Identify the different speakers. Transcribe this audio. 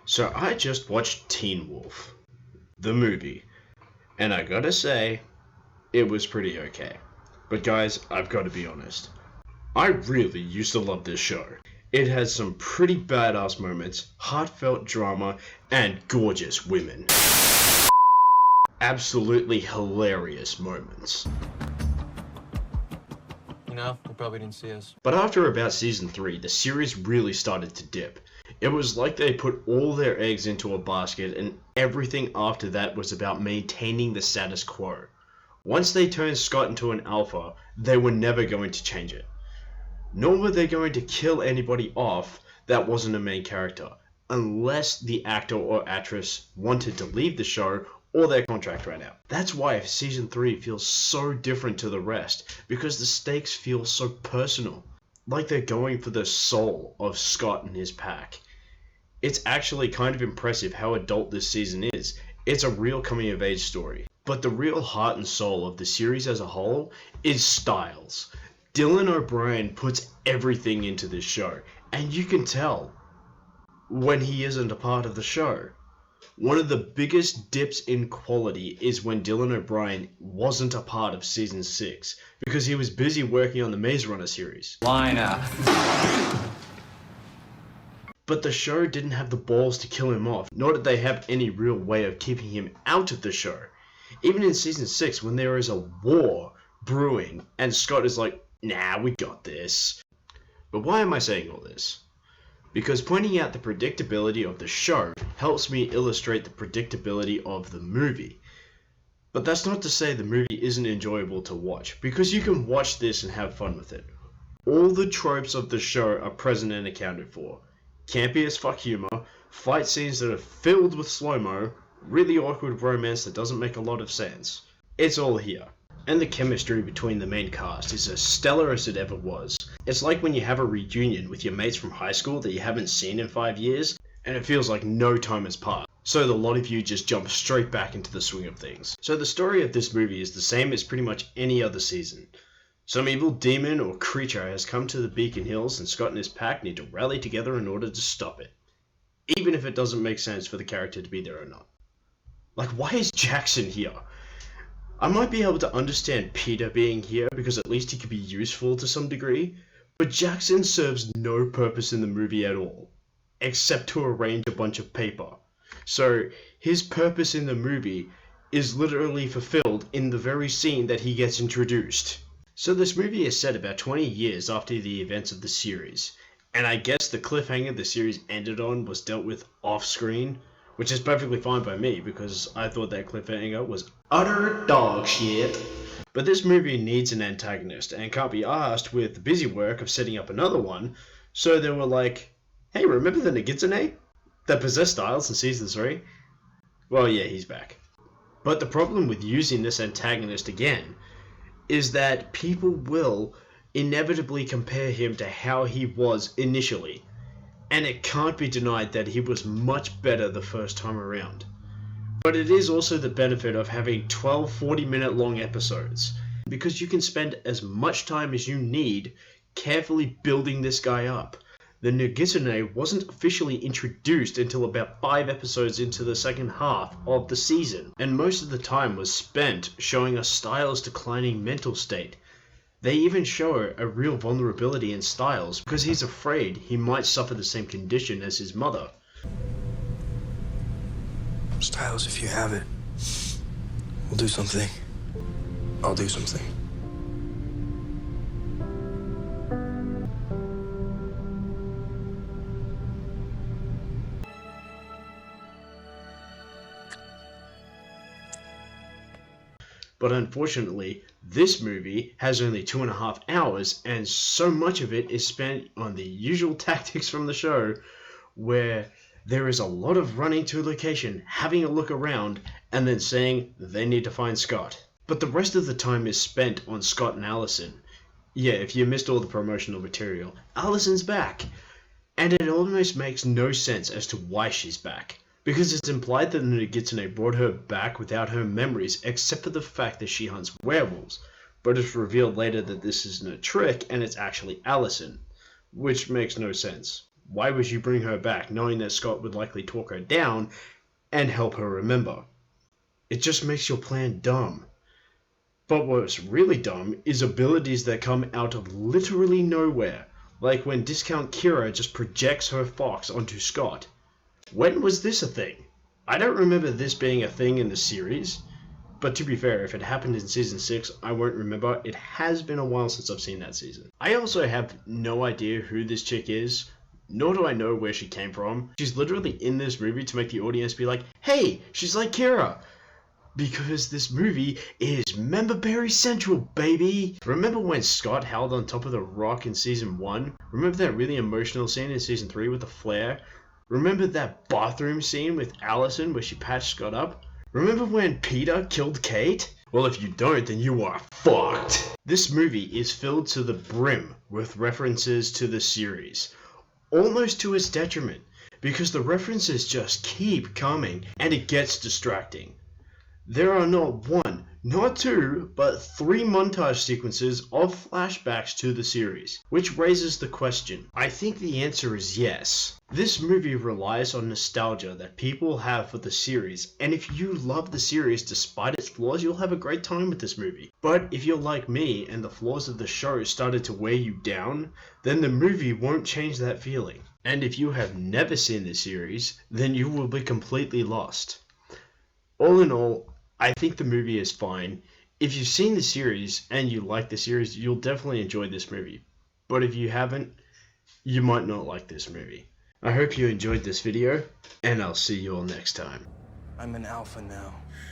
Speaker 1: So I just watched Teen Wolf, the movie, and I gotta say, it was pretty okay. But guys, I've gotta be honest. I really used to love this show. It has some pretty badass moments, heartfelt drama, and gorgeous women. Absolutely hilarious moments.
Speaker 2: They probably didn't see us.
Speaker 1: But after about season 3, the series really started to dip. It was like they put all their eggs into a basket and everything after that was about maintaining the status quo. Once they turned Scott into an alpha, they were never going to change it. Nor were they going to kill anybody off that wasn't a main character, unless the actor or actress wanted to leave the show or their contract ran out. That's why season 3 feels so different to the rest, because the stakes feel so personal, like they're going for the soul of Scott and his pack. It's actually kind of impressive how adult this season is. It's a real coming of age story. But the real heart and soul of the series as a whole is Stiles. Dylan O'Brien puts everything into this show, and you can tell when he isn't a part of the show. One of the biggest dips in quality is when Dylan O'Brien wasn't a part of season 6, because he was busy working on the Maze Runner series.
Speaker 3: Line up.
Speaker 1: But the show didn't have the balls to kill him off, nor did they have any real way of keeping him out of the show. Even in season 6, when there is a war brewing, and Scott is like, nah, we got this. But why am I saying all this? Because pointing out the predictability of the show helps me illustrate the predictability of the movie. But that's not to say the movie isn't enjoyable to watch, because you can watch this and have fun with it. All the tropes of the show are present and accounted for. Campy as fuck humor, fight scenes that are filled with slow-mo, really awkward romance that doesn't make a lot of sense. It's all here. And the chemistry between the main cast is as stellar as it ever was. It's like when you have a reunion with your mates from high school that you haven't seen in 5 years, and it feels like no time has passed. So a lot of you just jump straight back into the swing of things. So the story of this movie is the same as pretty much any other season. Some evil demon or creature has come to the Beacon Hills, and Scott and his pack need to rally together in order to stop it. Even if it doesn't make sense for the character to be there or not. Like, why is Jackson here? I might be able to understand Peter being here because at least he could be useful to some degree, but Jackson serves no purpose in the movie at all, except to arrange a bunch of paper. So his purpose in the movie is literally fulfilled in the very scene that he gets introduced. So this movie is set about 20 years after the events of the series, and I guess the cliffhanger the series ended on was dealt with off-screen, which is perfectly fine by me because I thought that cliffhanger was utter dog shit. But this movie needs an antagonist and can't be asked with the busy work of setting up another one, so they were like, hey, remember the Nagitsune that possessed Stiles in season 3? Well, yeah, he's back. But the problem with using this antagonist again is that people will inevitably compare him to how he was initially. And it can't be denied that he was much better the first time around. But it is also the benefit of having 12 40-minute long episodes, because you can spend as much time as you need carefully building this guy up. The Nagitsune wasn't officially introduced until about 5 episodes into the second half of the season, and most of the time was spent showing us Stiles' declining mental state. They even show a real vulnerability in Stiles because he's afraid he might suffer the same condition as his mother.
Speaker 4: Stiles, if you have it, we'll do something. I'll do something.
Speaker 1: But unfortunately, this movie has only 2.5 hours, and so much of it is spent on the usual tactics from the show, where there is a lot of running to a location, having a look around, and then saying they need to find Scott. But the rest of the time is spent on Scott and Allison. Yeah, if you missed all the promotional material, Allison's back. And it almost makes no sense as to why she's back. Because it's implied that Nagitsune brought her back without her memories, except for the fact that she hunts werewolves. But it's revealed later that this isn't a trick, and it's actually Allison. Which makes no sense. Why would you bring her back knowing that Scott would likely talk her down and help her remember? It just makes your plan dumb. But what's really dumb is abilities that come out of literally nowhere, like when Discount Kira just projects her fox onto Scott. When was this a thing? I don't remember this being a thing in the series, but to be fair, if it happened in season 6, I won't remember. It has been a while since I've seen that season. I also have no idea who this chick is, nor do I know where she came from. She's literally in this movie to make the audience be like, hey, she's like Kira. Because this movie is Member Berry Central, baby! Remember when Scott held on top of the rock in season 1? Remember that really emotional scene in season 3 with the flare? Remember that bathroom scene with Allison where she patched Scott up? Remember when Peter killed Kate? Well, if you don't, then you are fucked! This movie is filled to the brim with references to the series, almost to its detriment, because the references just keep coming and it gets distracting. There are not one, not two, but 3 montage sequences of flashbacks to the series, which raises the question. I think the answer is yes. This movie relies on nostalgia that people have for the series, and if you love the series despite its flaws, you'll have a great time with this movie. But if you're like me and the flaws of the show started to weigh you down, then the movie won't change that feeling. And if you have never seen the series, then you will be completely lost. All in all, I think the movie is fine. If you've seen the series and you like the series, you'll definitely enjoy this movie. But if you haven't, you might not like this movie. I hope you enjoyed this video, and I'll see you all next time.
Speaker 4: I'm an alpha now.